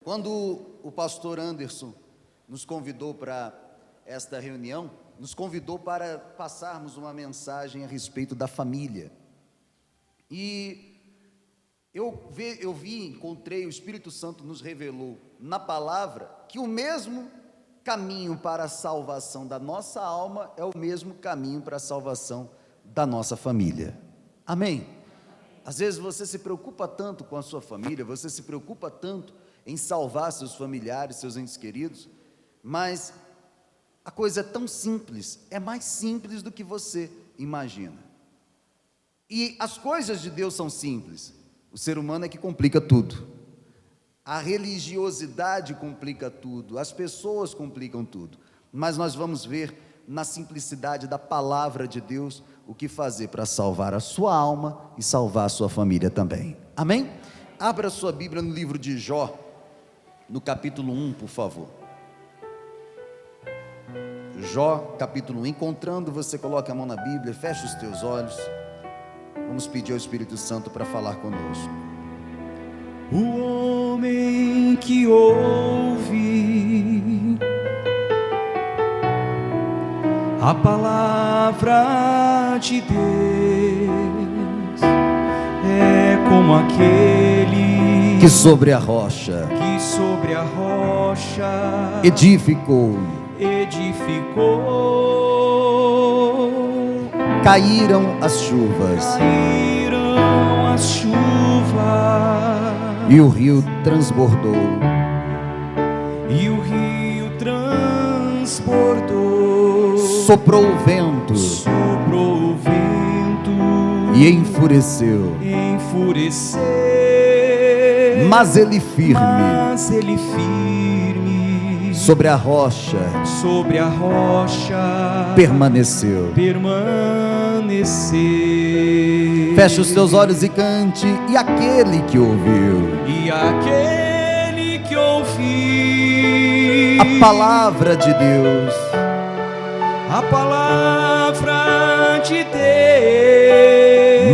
Quando o pastor Anderson nos convidou para esta reunião, nos convidou para passarmos uma mensagem a respeito da família. E encontrei, o Espírito Santo nos revelou na palavra que o mesmo caminho para a salvação da nossa alma é o mesmo caminho para a salvação da nossa família. Amém? Às vezes você se preocupa tanto com a sua família, você se preocupa tanto em salvar seus familiares, seus entes queridos, mas a coisa é tão simples, é mais simples do que você imagina. E as coisas de Deus são simples, o ser humano é que complica tudo. A religiosidade complica tudo, as pessoas complicam tudo, mas nós vamos ver na simplicidade da palavra de Deus o que fazer para salvar a sua alma e salvar a sua família também. Amém? Abra sua Bíblia no livro de Jó, no capítulo 1, por favor. Jó, capítulo 1. Encontrando, você coloca a mão na Bíblia, fecha os teus olhos. Vamos pedir ao Espírito Santo para falar conosco. O homem que ouve a palavra de Deus é como aquele que sobre a rocha edificou. Caíram as chuvas e o rio transbordou. Soprou o vento e enfureceu. Mas ele firme sobre a rocha permaneceu. Feche os teus olhos e cante. E aquele que ouviu a palavra de Deus,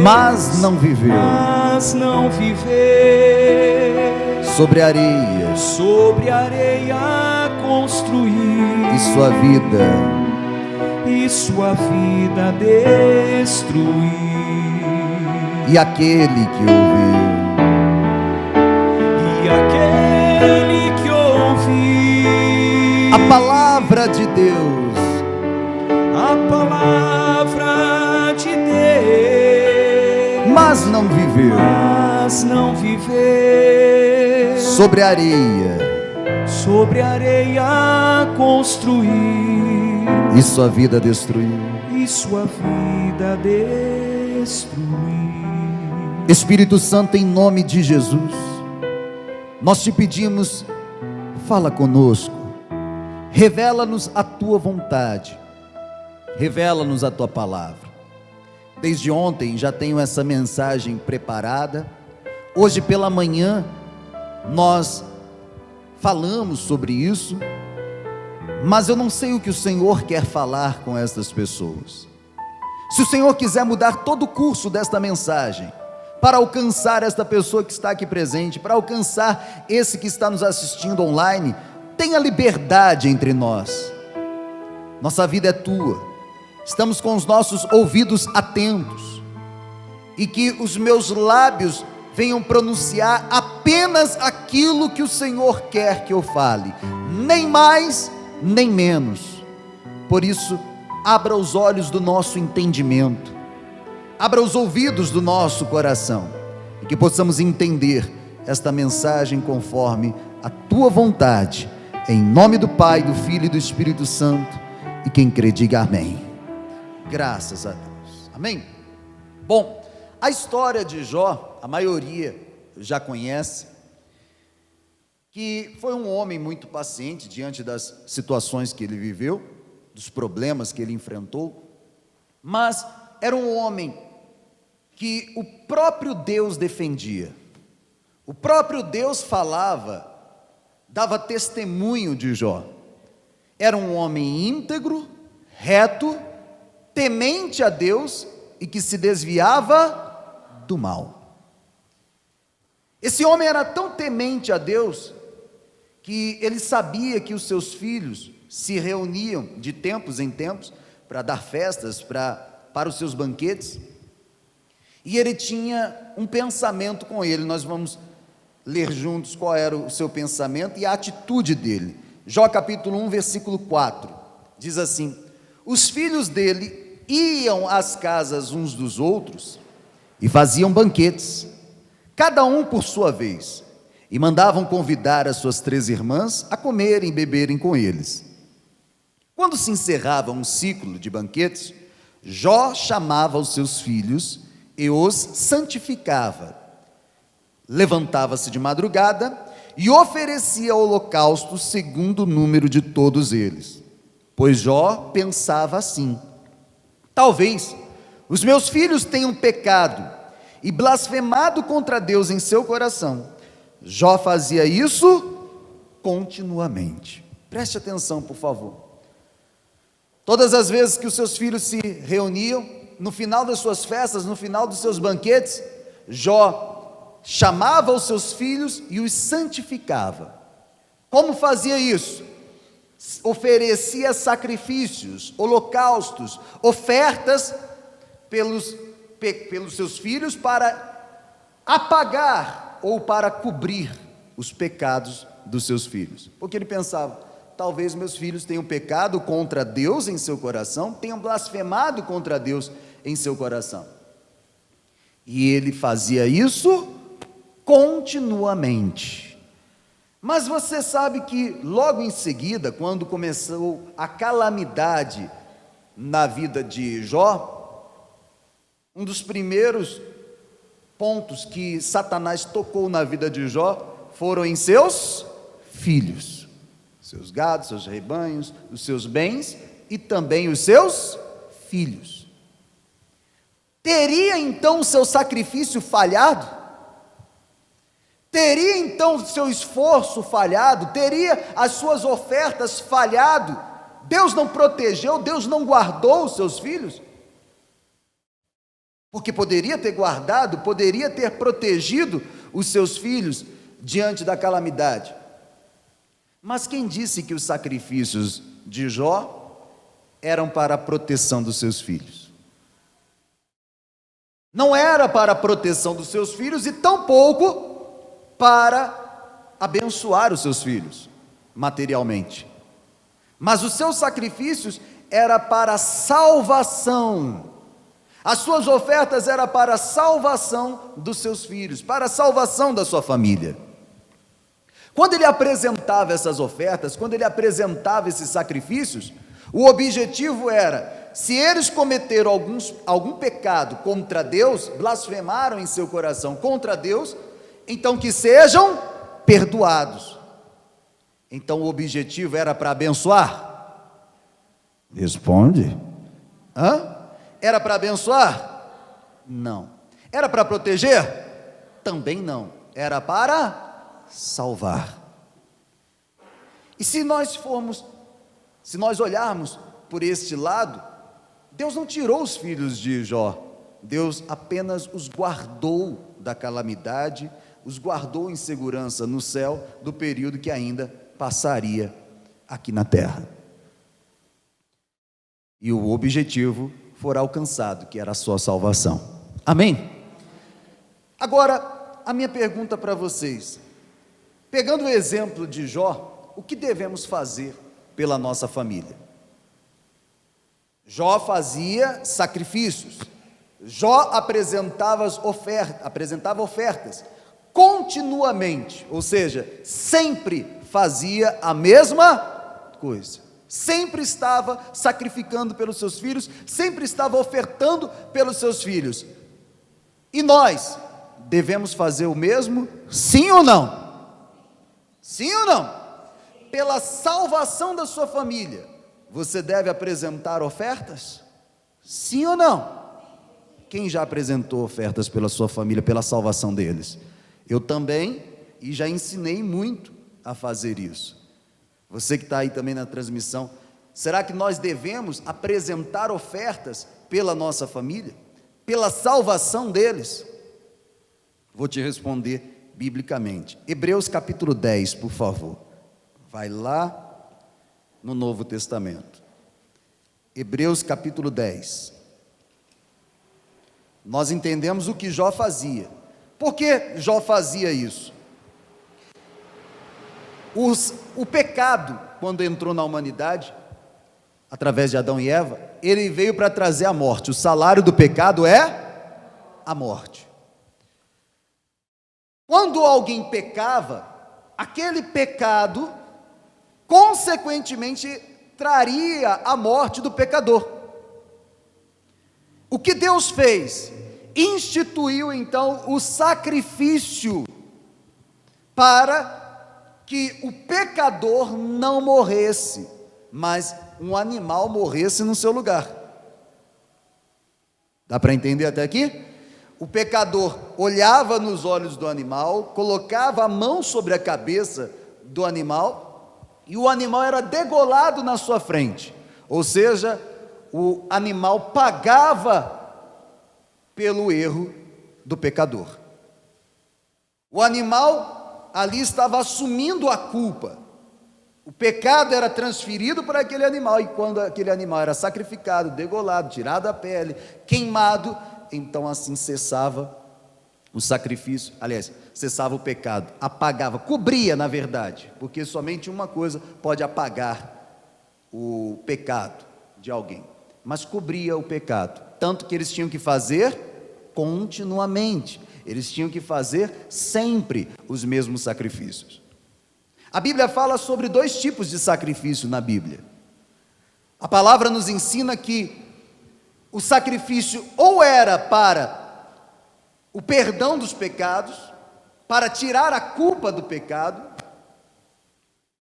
mas não viveu sobre areia construir e sua vida destruir. E aquele que ouviu a palavra de Deus, mas não viveu sobre areia construir e sua vida destruir. Espírito Santo, em nome de Jesus, nós te pedimos, fala conosco, revela-nos a tua vontade, revela-nos a tua palavra. Desde ontem já tenho essa mensagem preparada. Hoje pela manhã nós falamos sobre isso, mas eu não sei o que o Senhor quer falar com estas pessoas. Se o Senhor quiser mudar todo o curso desta mensagem, para alcançar esta pessoa que está aqui presente, para alcançar esse que está nos assistindo online, tenha liberdade entre nós. Nossa vida é tua, estamos com os nossos ouvidos atentos, e que os meus lábios venham pronunciar apenas aquilo que o Senhor quer que eu fale, nem mais, nem menos. Por isso, abra os olhos do nosso entendimento, abra os ouvidos do nosso coração, e que possamos entender esta mensagem conforme a tua vontade, em nome do Pai, do Filho e do Espírito Santo. E quem crê diga amém. Graças a Deus. Amém? Bom, a história de Jó, a maioria já conhece, que foi um homem muito paciente diante das situações que ele viveu, dos problemas que ele enfrentou, mas era um homem que o próprio Deus defendia, o próprio Deus falava, dava testemunho de Jó. Era um homem íntegro, reto, temente a Deus e que se desviava do mal. Esse homem era tão temente a Deus que ele sabia que os seus filhos se reuniam de tempos em tempos para dar festas para os seus banquetes, e ele tinha um pensamento com ele. Nós vamos ler juntos qual era o seu pensamento e a atitude dele. Jó capítulo 1, versículo 4, diz assim: os filhos dele iam às casas uns dos outros e faziam banquetes, cada um por sua vez, e mandavam convidar as suas 3 irmãs a comerem e beberem com eles. Quando se encerrava um ciclo de banquetes, Jó chamava os seus filhos e os santificava. Levantava-se de madrugada e oferecia holocausto segundo o número de todos eles. Pois Jó pensava assim: talvez os meus filhos tenham pecado e blasfemado contra Deus em seu coração. Jó fazia isso continuamente. Preste atenção, por favor. Todas as vezes que os seus filhos se reuniam, no final das suas festas, no final dos seus banquetes, Jó chamava os seus filhos e os santificava. Como fazia isso? Oferecia sacrifícios, holocaustos, ofertas pelos seus filhos para apagar ou para cobrir os pecados dos seus filhos. Porque ele pensava: talvez meus filhos tenham pecado contra Deus em seu coração, tenham blasfemado contra Deus em seu coração. E ele fazia isso continuamente. Mas você sabe que logo em seguida, quando começou a calamidade na vida de Jó, um dos primeiros pontos que Satanás tocou na vida de Jó foram em seus filhos, seus gados, seus rebanhos, os seus bens e também os seus filhos. Teria então o seu sacrifício falhado? Teria então o seu esforço falhado? Teria as suas ofertas falhado? Deus não protegeu, Deus não guardou os seus filhos? Porque poderia ter guardado, poderia ter protegido os seus filhos diante da calamidade. Mas quem disse que os sacrifícios de Jó eram para a proteção dos seus filhos? Não era para a proteção dos seus filhos e tampouco para abençoar os seus filhos materialmente. Mas os seus sacrifícios era para a salvação. As suas ofertas eram para a salvação dos seus filhos, para a salvação da sua família. Quando ele apresentava essas ofertas, quando ele apresentava esses sacrifícios, o objetivo era: se eles cometeram algum pecado contra Deus, blasfemaram em seu coração contra Deus, então que sejam perdoados. Então o objetivo era para abençoar? Responde. Era para abençoar? Não. Era para proteger? Também não. Era para salvar. E se nós olharmos por este lado, Deus não tirou os filhos de Jó, Deus apenas os guardou da calamidade, os guardou em segurança no céu do período que ainda passaria aqui na terra. E o objetivo fora alcançado, que era a sua salvação. Amém? Agora, a minha pergunta para vocês: pegando o exemplo de Jó, o que devemos fazer pela nossa família? Jó fazia sacrifícios, Jó apresentava ofertas continuamente, ou seja, sempre fazia a mesma coisa, sempre estava sacrificando pelos seus filhos, sempre estava ofertando pelos seus filhos. E nós devemos fazer o mesmo? Sim ou não? Sim ou não? Pela salvação da sua família, você deve apresentar ofertas? Sim ou não? Quem já apresentou ofertas pela sua família, pela salvação deles? Eu também, e já ensinei muito a fazer isso. Você que está aí também na transmissão, será que nós devemos apresentar ofertas pela nossa família, pela salvação deles? Vou te responder biblicamente. Hebreus capítulo 10, por favor. Vai lá no Novo Testamento. Hebreus capítulo 10. Nós entendemos o que Jó fazia. Por que Jó fazia isso? O pecado, quando entrou na humanidade, através de Adão e Eva, ele veio para trazer a morte. O salário do pecado é a morte. Quando alguém pecava, aquele pecado, consequentemente, traria a morte do pecador. O que Deus fez? Instituiu então o sacrifício para que o pecador não morresse, mas um animal morresse no seu lugar. Dá para entender até aqui? O pecador olhava nos olhos do animal, colocava a mão sobre a cabeça do animal, e o animal era degolado na sua frente, ou seja, o animal pagava pelo erro do pecador. O animal ali estava assumindo a culpa. O pecado era transferido para aquele animal, e quando aquele animal era sacrificado, degolado, tirado a pele, queimado, então assim cessava o sacrifício, aliás, cessava o pecado, apagava, cobria na verdade, porque somente uma coisa pode apagar o pecado de alguém, mas cobria o pecado, tanto que eles tinham que fazer continuamente, eles tinham que fazer sempre os mesmos sacrifícios. A Bíblia fala sobre 2 tipos de sacrifício na Bíblia. A palavra nos ensina que o sacrifício ou era para o perdão dos pecados, para tirar a culpa do pecado,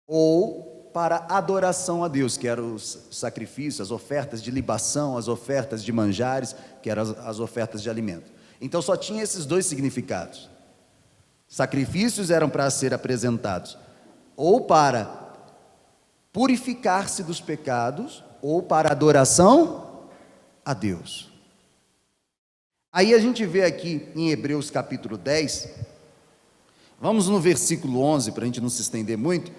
ou para adoração a Deus, que eram os sacrifícios, as ofertas de libação, as ofertas de manjares, que eram as ofertas de alimento. Então só tinha esses 2 significados. Sacrifícios eram para ser apresentados ou para purificar-se dos pecados, ou para adoração a Deus. Aí a gente vê aqui em Hebreus capítulo 10, vamos no versículo 11, para a gente não se estender muito,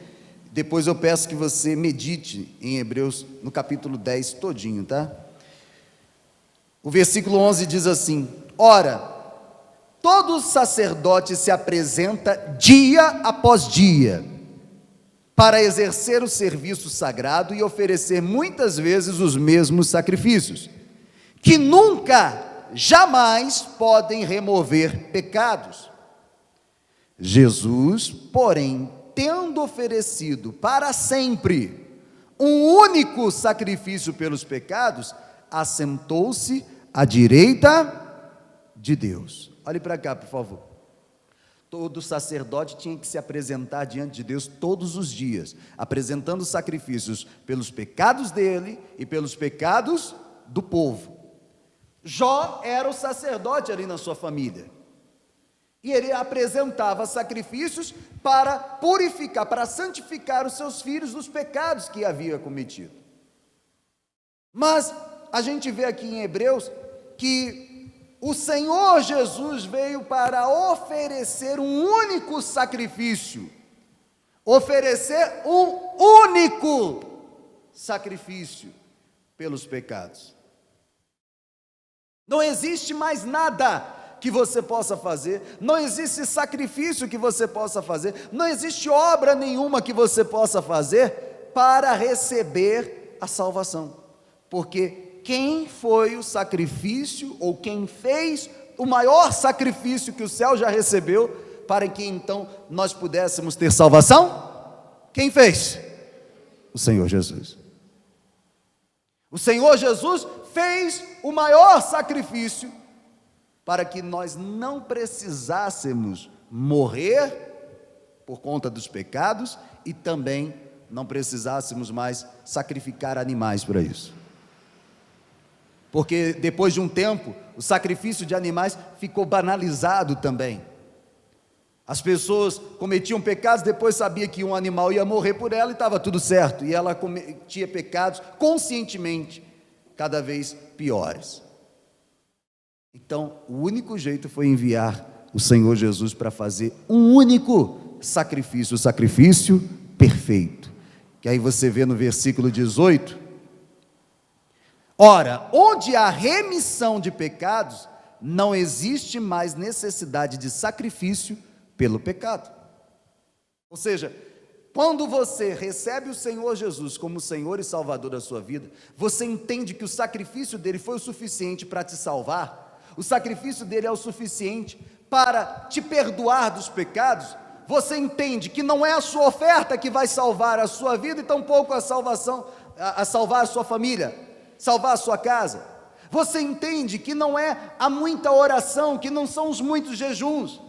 depois eu peço que você medite em Hebreus, no capítulo 10 todinho, tá? O versículo 11 diz assim: ora, todo sacerdote se apresenta dia após dia, para exercer o serviço sagrado e oferecer muitas vezes os mesmos sacrifícios, que nunca, jamais podem remover pecados. Jesus, porém, tendo oferecido para sempre um único sacrifício pelos pecados, assentou-se à direita de Deus. Olhe para cá, por favor. Todo sacerdote tinha que se apresentar diante de Deus todos os dias, apresentando sacrifícios pelos pecados dele e pelos pecados do povo. Jó era o sacerdote ali na sua família, e ele apresentava sacrifícios para purificar, para santificar os seus filhos dos pecados que havia cometido. Mas a gente vê aqui em Hebreus que o Senhor Jesus veio para oferecer um único sacrifício, oferecer um único sacrifício pelos pecados. Não existe mais nada que você possa fazer, não existe sacrifício que você possa fazer, não existe obra nenhuma que você possa fazer para receber a salvação, porque quem foi o sacrifício, ou quem fez o maior sacrifício que o céu já recebeu, para que então nós pudéssemos ter salvação? Quem fez? O Senhor Jesus. O Senhor Jesus fez o maior sacrifício, para que nós não precisássemos morrer por conta dos pecados, e também não precisássemos mais sacrificar animais para isso. Porque depois de um tempo, o sacrifício de animais ficou banalizado também. As pessoas cometiam pecados, depois sabia que um animal ia morrer por ela e estava tudo certo, e ela cometia pecados conscientemente, cada vez piores. Então, o único jeito foi enviar o Senhor Jesus para fazer um único sacrifício, o sacrifício perfeito. que aí você vê no versículo 18. Ora, onde há remissão de pecados, não existe mais necessidade de sacrifício pelo pecado. Ou seja, quando você recebe o Senhor Jesus como Senhor e Salvador da sua vida, você entende que o sacrifício dele foi o suficiente para te salvar, o sacrifício dele é o suficiente para te perdoar dos pecados. Você entende que não é a sua oferta que vai salvar a sua vida e tampouco a salvar a sua família, salvar a sua casa. Você entende que não é a muita oração, que não são os muitos jejuns,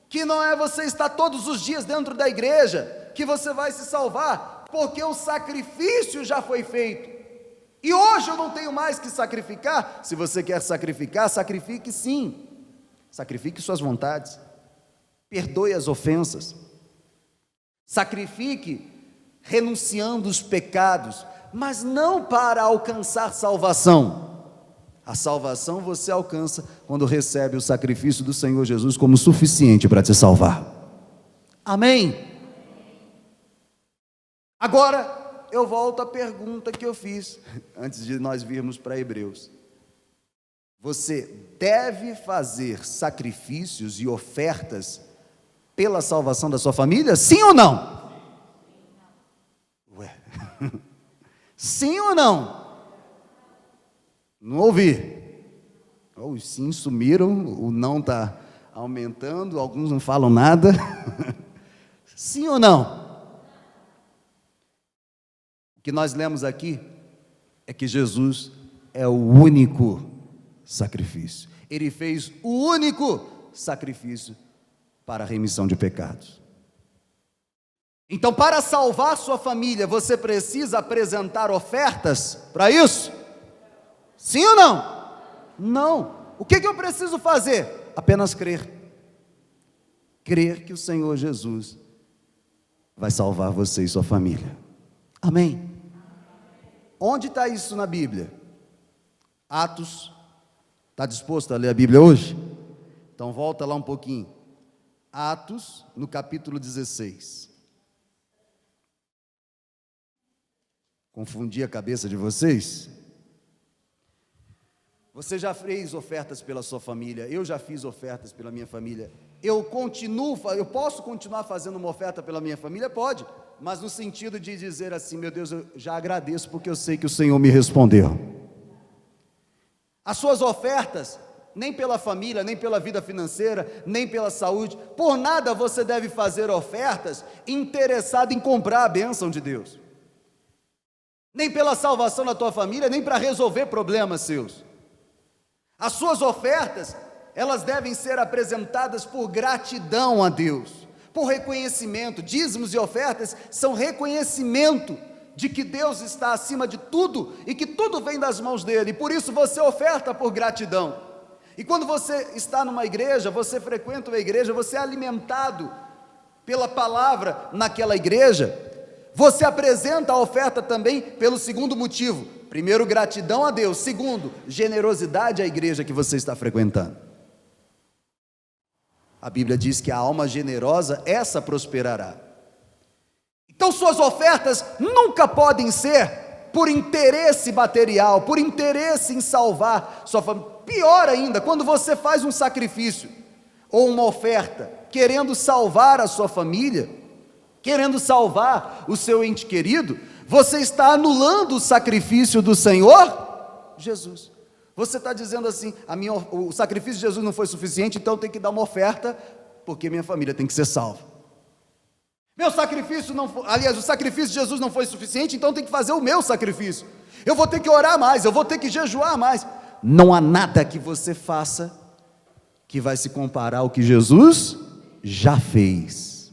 que não é você estar todos os dias dentro da igreja, que você vai se salvar, porque o sacrifício já foi feito, e hoje eu não tenho mais que sacrificar. Se você quer sacrificar, sacrifique sim, sacrifique suas vontades, perdoe as ofensas, sacrifique renunciando os pecados, mas não para alcançar salvação. A salvação você alcança quando recebe o sacrifício do Senhor Jesus como suficiente para te salvar. Amém? Agora, eu volto à pergunta que eu fiz, antes de nós virmos para Hebreus. Você deve fazer sacrifícios e ofertas pela salvação da sua família? Sim ou não? Ué... Sim ou não? Não ouvi. Os sim sumiram, o não está aumentando, alguns não falam nada. Sim ou não? O que nós lemos aqui é que Jesus é o único sacrifício. Ele fez o único sacrifício para a remissão de pecados. Então, para salvar sua família, você precisa apresentar ofertas para isso? Sim ou não? Não. O que eu preciso fazer? Apenas crer. Crer que o Senhor Jesus vai salvar você e sua família. Amém? Onde está isso na Bíblia? Atos. Está disposto a ler a Bíblia hoje? Então volta lá um pouquinho. Atos, no capítulo 16. Confundi a cabeça de vocês? Você já fez ofertas pela sua família, eu já fiz ofertas pela minha família. Eu posso continuar fazendo uma oferta pela minha família? Pode, mas no sentido de dizer assim: meu Deus, eu já agradeço porque eu sei que o Senhor me respondeu. As suas ofertas, nem pela família, nem pela vida financeira, nem pela saúde, por nada você deve fazer ofertas interessado em comprar a bênção de Deus. Nem pela salvação da tua família, nem para resolver problemas seus. As suas ofertas, elas devem ser apresentadas por gratidão a Deus, por reconhecimento. Dízimos e ofertas são reconhecimento de que Deus está acima de tudo e que tudo vem das mãos dele, e por isso você oferta por gratidão. E quando você está numa igreja, você frequenta uma igreja, você é alimentado pela palavra naquela igreja, você apresenta a oferta também pelo segundo motivo: primeiro, gratidão a Deus; segundo, generosidade à igreja que você está frequentando. A Bíblia diz que a alma generosa, essa prosperará. Então suas ofertas nunca podem ser por interesse material, por interesse em salvar sua família. Pior ainda, quando você faz um sacrifício ou uma oferta querendo salvar a sua família, querendo salvar o seu ente querido, você está anulando o sacrifício do Senhor Jesus. Você está dizendo assim: o sacrifício de Jesus não foi suficiente, então tem que dar uma oferta, porque minha família tem que ser salva. O sacrifício de Jesus não foi suficiente, então tem que fazer o meu sacrifício. Eu vou ter que orar mais, eu vou ter que jejuar mais. Não há nada que você faça que vai se comparar ao que Jesus já fez.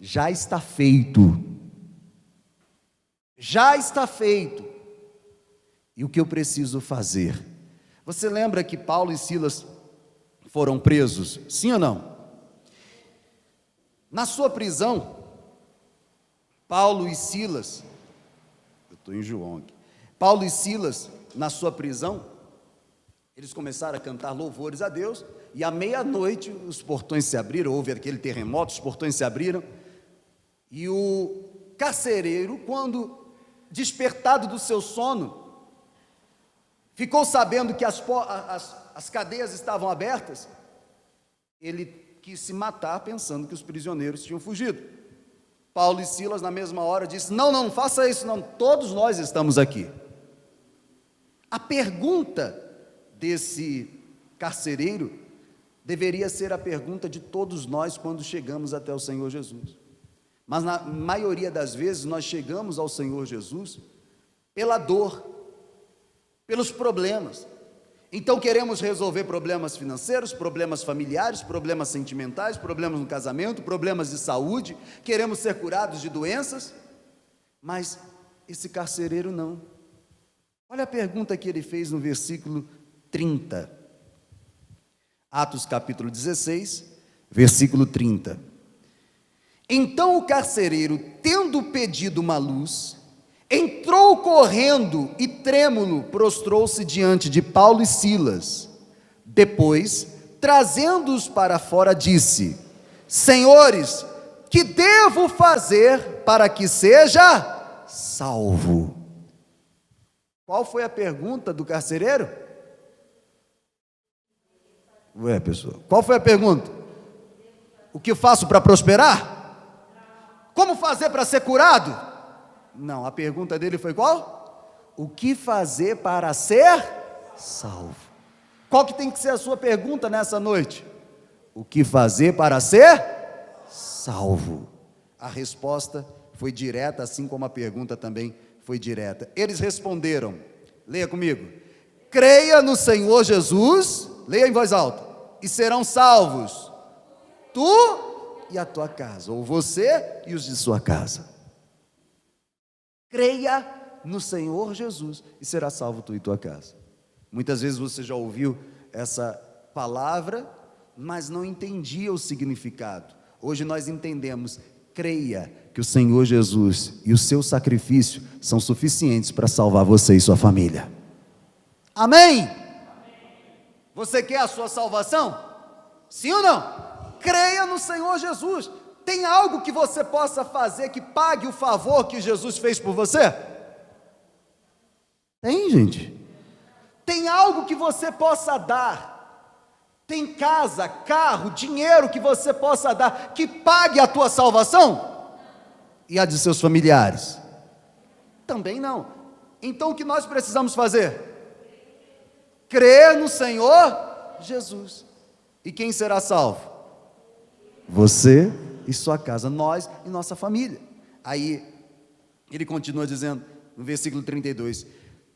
Já está feito. Já está feito. E o que eu preciso fazer? Você lembra que Paulo e Silas foram presos? Sim ou não? Na sua prisão, Paulo e Silas, eu estou em João aqui. Paulo e Silas, na sua prisão, eles começaram a cantar louvores a Deus, e à meia-noite os portões se abriram, houve aquele terremoto, os portões se abriram, e o carcereiro, quando despertado do seu sono, ficou sabendo que as cadeias estavam abertas, ele quis se matar pensando que os prisioneiros tinham fugido. Paulo e Silas, na mesma hora, disse: não faça isso não, todos nós estamos aqui. A pergunta desse carcereiro deveria ser a pergunta de todos nós quando chegamos até o Senhor Jesus. Mas na maioria das vezes nós chegamos ao Senhor Jesus pela dor, pelos problemas. Então queremos resolver problemas financeiros, problemas familiares, problemas sentimentais, problemas no casamento, problemas de saúde, queremos ser curados de doenças, mas esse carcereiro não. Olha a pergunta que ele fez no versículo 30. Atos capítulo 16, versículo 30. Então o carcereiro, tendo pedido uma luz, entrou correndo e trêmulo prostrou-se diante de Paulo e Silas. Depois, trazendo-os para fora, disse: Senhores, que devo fazer para que seja salvo? Qual foi a pergunta do carcereiro? Pessoal, qual foi a pergunta? O que faço para prosperar? Como fazer para ser curado? Não, a pergunta dele foi qual? O que fazer para ser salvo? Qual que tem que ser a sua pergunta nessa noite? O que fazer para ser salvo? A resposta foi direta, assim como a pergunta também foi direta. Eles responderam, leia comigo: creia no Senhor Jesus, leia em voz alta, e serão salvos, tu e a tua casa, ou você e os de sua casa. Creia no Senhor Jesus e será salvo tu e tua casa. Muitas vezes você já ouviu essa palavra, mas não entendia o significado. Hoje nós entendemos: creia que o Senhor Jesus e o seu sacrifício são suficientes para salvar você e sua família. Amém? Você quer a sua salvação? Sim ou não? Creia no Senhor Jesus. Tem algo que você possa fazer que pague o favor que Jesus fez por você? Tem, gente. Tem algo que você possa dar? Tem casa, carro, dinheiro que você possa dar que pague a tua salvação? E a de seus familiares? Também não. Então o que nós precisamos fazer? Crer no Senhor Jesus. E quem será salvo? Você e sua casa, nós e nossa família. Aí ele continua dizendo no versículo 32: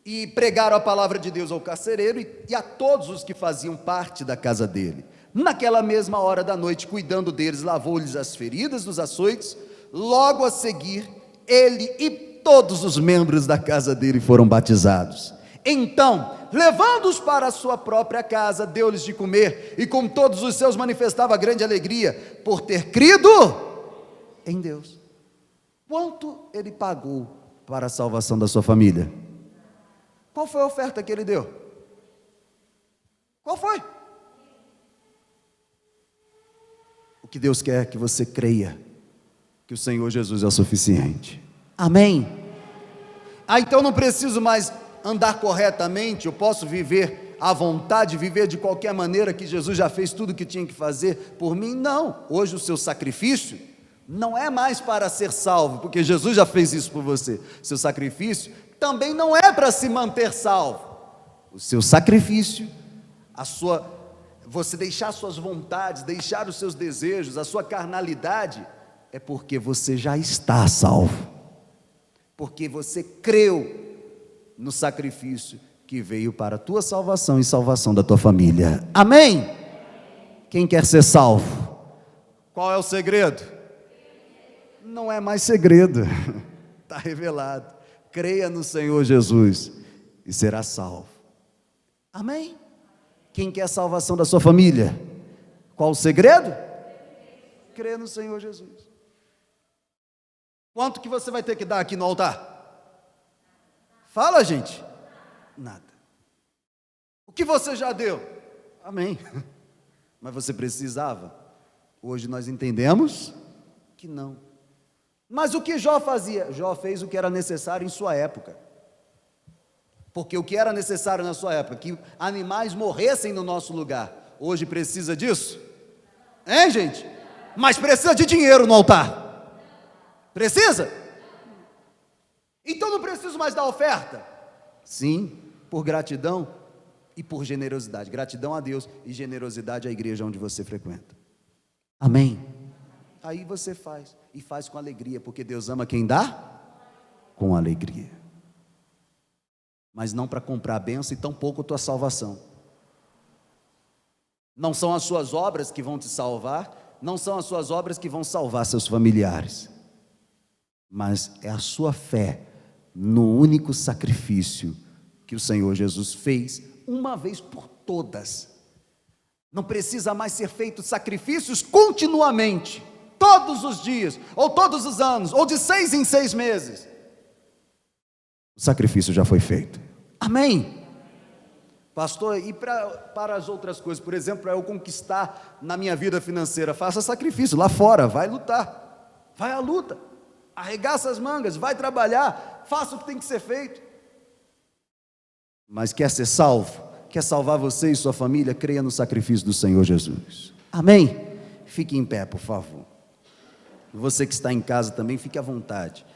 e pregaram a palavra de Deus ao carcereiro e a todos os que faziam parte da casa dele. Naquela mesma hora da noite, cuidando deles, lavou-lhes as feridas dos açoites. Logo a seguir, ele e todos os membros da casa dele foram batizados. Então, levando-os para a sua própria casa, deu-lhes de comer, e com todos os seus manifestava grande alegria, por ter crido em Deus. Quanto ele pagou para a salvação da sua família? Qual foi a oferta que ele deu? Qual foi? O que Deus quer é que você creia que o Senhor Jesus é o suficiente. Amém? Então não preciso mais andar corretamente, eu posso viver à vontade, viver de qualquer maneira, que Jesus já fez tudo o que tinha que fazer por mim? Não, hoje o seu sacrifício não é mais para ser salvo, porque Jesus já fez isso por você. Seu sacrifício também não é para se manter salvo. O seu sacrifício, você deixar suas vontades, deixar os seus desejos, a sua carnalidade, é porque você já está salvo, porque você creu no sacrifício que veio para a tua salvação e salvação da tua família. Amém? Quem quer ser salvo? Qual é o segredo? Não é mais segredo, está revelado. Creia no Senhor Jesus e será salvo. Amém? Quem quer a salvação da sua família? Qual o segredo? Crer no Senhor Jesus. Quanto que você vai ter que dar aqui no altar? Fala, gente. Nada. O que você já deu? Amém. Mas você precisava? Hoje nós entendemos que não. Mas o que Jó fazia? Jó fez o que era necessário em sua época. Porque o que era necessário na sua época, que animais morressem no nosso lugar, hoje precisa disso? Hein, gente? Mas precisa de dinheiro no altar. Precisa? Então não preciso mais dar oferta? Sim, por gratidão e por generosidade. Gratidão a Deus e generosidade à igreja onde você frequenta. Amém? Aí você faz, e faz com alegria, porque Deus ama quem dá com alegria. Mas não para comprar a bênção e tampouco a tua salvação. Não são as suas obras que vão te salvar, não são as suas obras que vão salvar seus familiares, mas é a sua fé no único sacrifício que o Senhor Jesus fez, uma vez por todas. Não precisa mais ser feito sacrifícios continuamente, todos os dias, ou todos os anos, ou de 6 em 6 meses. O sacrifício já foi feito. Amém? Pastor, e para as outras coisas, por exemplo, para eu conquistar na minha vida financeira, faça sacrifício lá fora, vai lutar, vai à luta, arregaça as mangas, vai trabalhar, faça o que tem que ser feito. Mas quer ser salvo? Quer salvar você e sua família? Creia no sacrifício do Senhor Jesus. Amém? Fique em pé, por favor. Você que está em casa também, fique à vontade.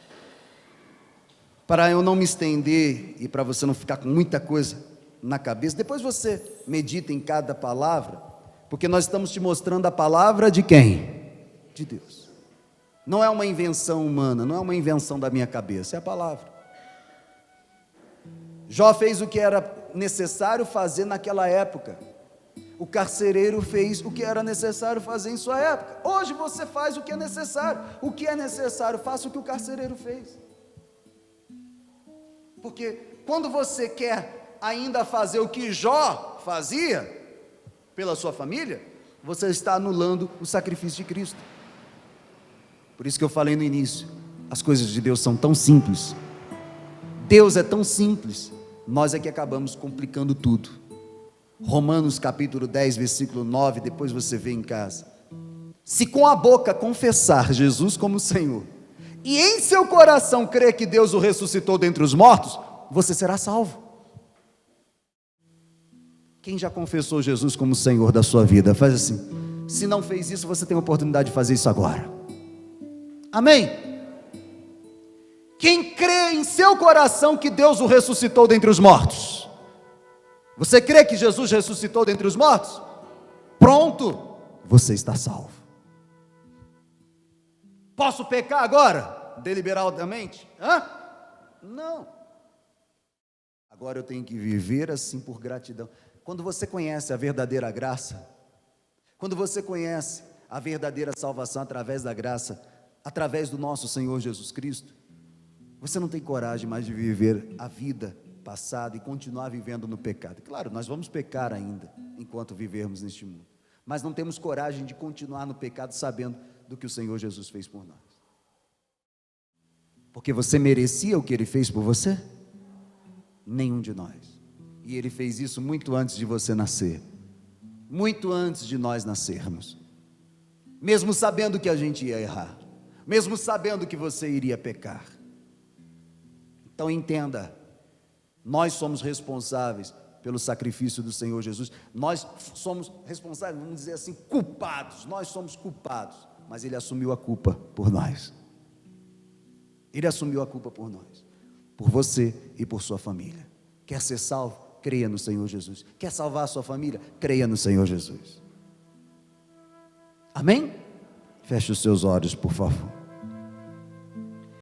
Para eu não me estender e para você não ficar com muita coisa na cabeça, depois você medita em cada palavra, porque nós estamos te mostrando a palavra de quem? De Deus. Não é uma invenção humana, não é uma invenção da minha cabeça, é a palavra. Jó fez o que era necessário fazer naquela época. O carcereiro fez o que era necessário fazer em sua época. Hoje você faz o que é necessário. O que é necessário, faça o que o carcereiro fez. Porque quando você quer ainda fazer o que Jó fazia pela sua família, você está anulando o sacrifício de Cristo. Por isso que eu falei no início, as coisas de Deus são tão simples. Deus é tão simples, nós é que acabamos complicando tudo. Romanos capítulo 10, versículo 9, depois você vê em casa. Se com a boca confessar Jesus como Senhor, e em seu coração crer que Deus o ressuscitou dentre os mortos, você será salvo. Quem já confessou Jesus como Senhor da sua vida, faz assim. Se não fez isso, você tem a oportunidade de fazer isso agora. Amém? Quem crê em seu coração que Deus o ressuscitou dentre os mortos, você crê que Jesus ressuscitou dentre os mortos? Pronto, você está salvo. Posso pecar agora? Deliberadamente? Não. Agora eu tenho que viver assim por gratidão. Quando você conhece a verdadeira graça, quando você conhece a verdadeira salvação através da graça, através do nosso Senhor Jesus Cristo, você não tem coragem mais de viver a vida passada e continuar vivendo no pecado. Claro, nós vamos pecar ainda, enquanto vivermos neste mundo, mas não temos coragem de continuar no pecado sabendo do que o Senhor Jesus fez por nós. Porque você merecia o que Ele fez por você? Nenhum de nós. E Ele fez isso muito antes de você nascer, muito antes de nós nascermos, mesmo sabendo que a gente ia errar, mesmo sabendo que você iria pecar. Então entenda, nós somos responsáveis pelo sacrifício do Senhor Jesus, nós somos responsáveis, vamos dizer assim, culpados, nós somos culpados, mas Ele assumiu a culpa por nós. Ele assumiu a culpa por nós, por você e por sua família. Quer ser salvo? Creia no Senhor Jesus. Quer salvar a sua família? Creia no Senhor Jesus. Amém? Feche os seus olhos, por favor.